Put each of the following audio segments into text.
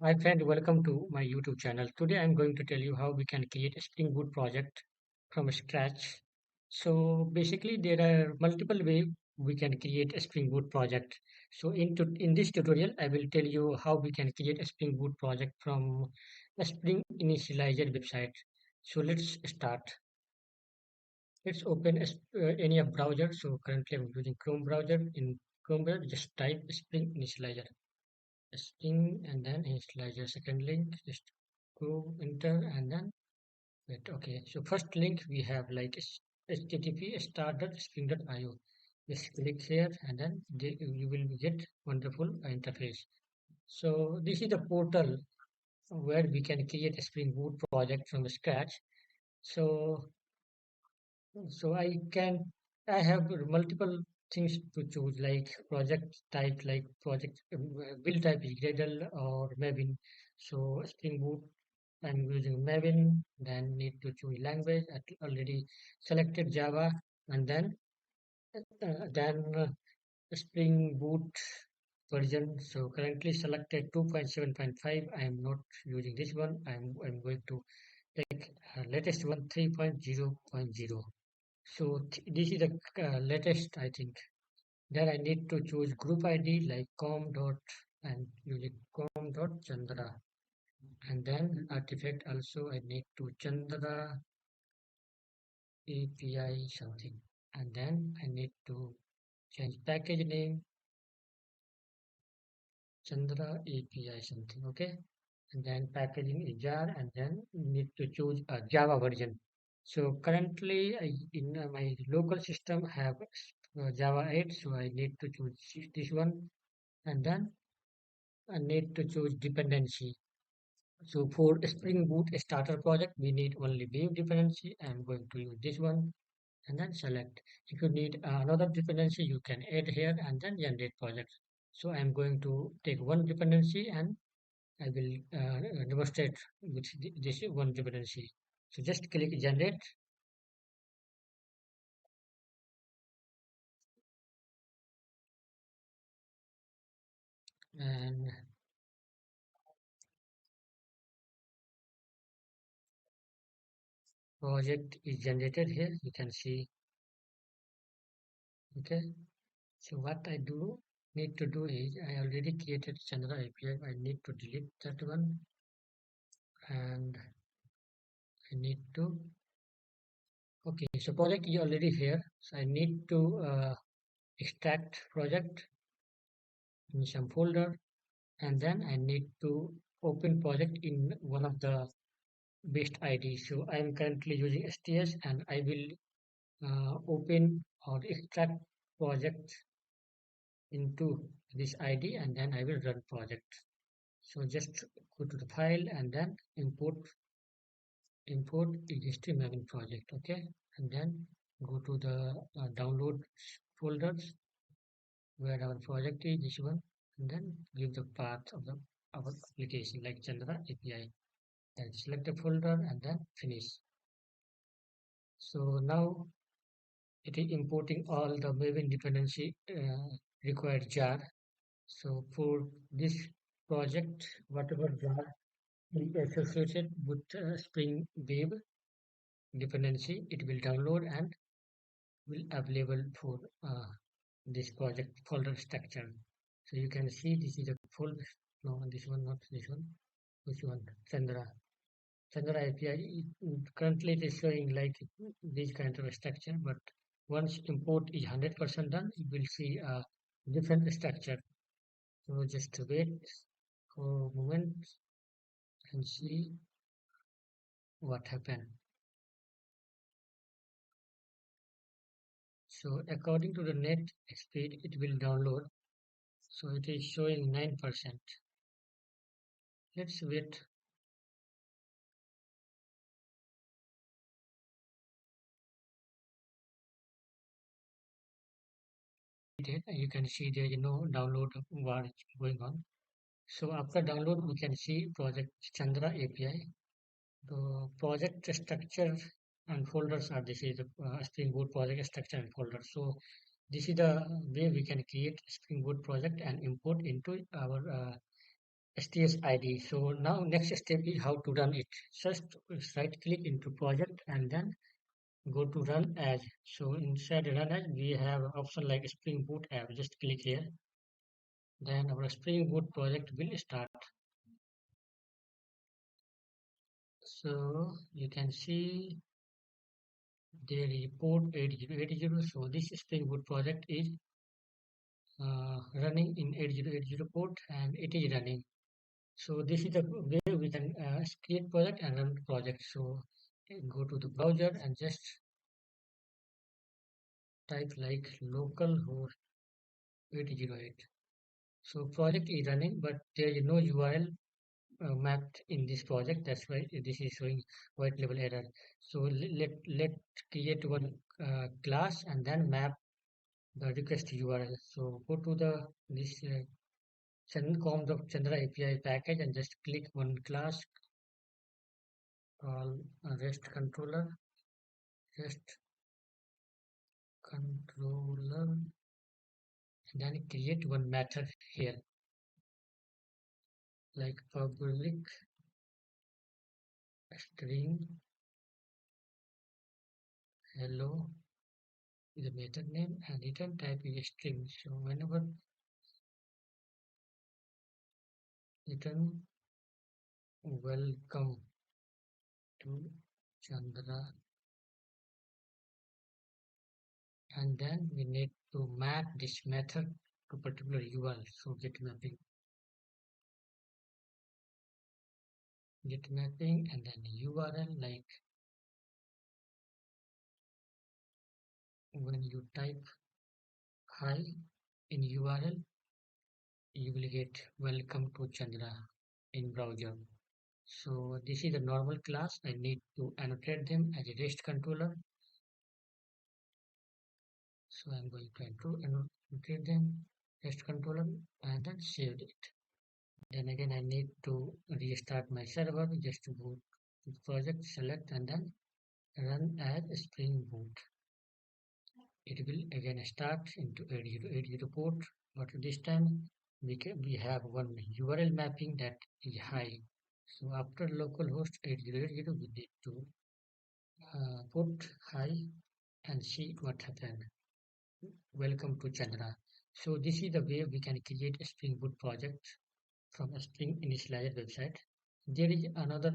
Hi friend, welcome to my YouTube channel. Today I'm going to tell you how we can create a Spring Boot project from scratch. So basically there are multiple ways we can create a Spring Boot project. So in this tutorial I will tell you how we can create a Spring Boot project from a Spring Initializer website. So let's start. Let's open any a browser. So currently I'm using Chrome browser. In Chrome browser just type Spring Initializer. String and then initializer second link, just go enter and then wait. Okay, so first link we have like http start.spring.io. Just click here and then you will get wonderful interface. So this is the portal where we can create a Spring Boot project from scratch. So so I have multiple things to choose like project type, like project build type is Gradle or Maven. So Spring Boot, I'm using Maven, then need to choose language. I already selected Java, and then Spring Boot version. So currently selected 2.7.5. I am not using this one. I'm going to take latest one 3.0.0. So this is the latest, I think. Then I need to choose group ID like com dot and using com dot Chandra. And then artifact also I need to Chandra API something. And then I need to change package name Chandra API something. Okay. And then packaging is jar and then need to choose a Java version. So currently in my local system have Java 8, so I need to choose this one and then I need to choose dependency. So for Spring Boot starter project, we need only Vue dependency. I'm going to use this one and then select. If you need another dependency, you can add here and then generate project. So I'm going to take one dependency and I will demonstrate with this one dependency. So just click generate and project is generated here. You can see, okay. So what I do need to do is I already created Chandra API. I need to delete that one and I need to, okay. So project is already here. So I need to extract project in some folder and then I need to open project in one of the best ID. So I am currently using STS and I will open or extract project into this ID and then I will run project. So just go to the file and then import existing Maven project, okay? And then go to the download folders where our project is this one, and then give the path of the our application like Chandra API. Then select the folder and then finish. So now it is importing all the Maven dependency required jar. So for this project, whatever jar is associated with Spring Web dependency, it will download and will available for this project folder structure. So you can see this is a full, no, this one, not this one, which one, Chandra. Chandra API, currently it is showing like this kind of a structure, but once import is 100% done, you will see a different structure. So just wait for a moment and see what happened. So according to the net speed, it will download. So it is showing 9%. Let's wait it. You can see there is no download war going on. So after download, we can see project Chandra API. The project structure and folders are this is the Spring Boot project structure and folder. So this is the way we can create Spring Boot project and import into our STS ID. So now next step is how to run it. Just right click into project and then go to run as. So inside run as we have an option like Spring Boot app. Just click here. Then our Spring Boot project will start. So you can see they report 8080. So this Spring Boot project is running in 8080 port and it is running. So this is the way we can create project and run project. So go to the browser and just type like localhost 8008. So project is running, but there is no URL mapped in this project. That's why this is showing white label error. So let create one class and then map the request URL. So go to the this Chandra API package and just click one class called REST controller, and then create one method here like public string hello is the method name and return type is string. So whenever return welcome to Chandra, and then we need to map this method to particular URL. So get mapping and then URL, like when you type hi in URL, you will get welcome to Chandra in browser. So this is a normal class. I need to annotate them as a REST controller. So I'm going to annotate them REST controller and then save it. Then again I need to restart my server. Just to boot the project, select and then run as Spring Boot. It will again start into 8080 port, but this time we have one URL mapping that is high. So after localhost 8080, we need to put high and see what happened. Welcome to Chandra. So this is the way we can create a Spring Boot project from a Spring Initializer website. There is another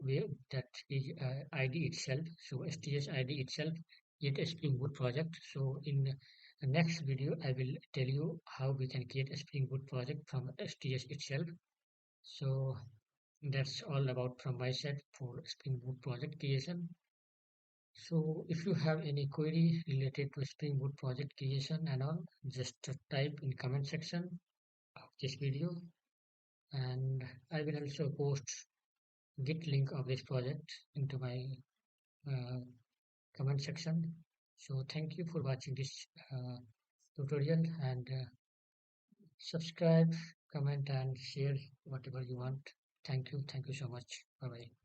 way that is ID itself. So STS ID itself is a Spring Boot project. So in the next video, I will tell you how we can create a Spring Boot project from STS itself. So that's all about from my side for Spring Boot project creation. So if you have any query related to Spring Boot project creation and all, just type in comment section of this video, and I will also post Git link of this project into my uh, comment section. So thank you for watching this tutorial, and subscribe, comment and share whatever you want. Thank you so much. Bye bye.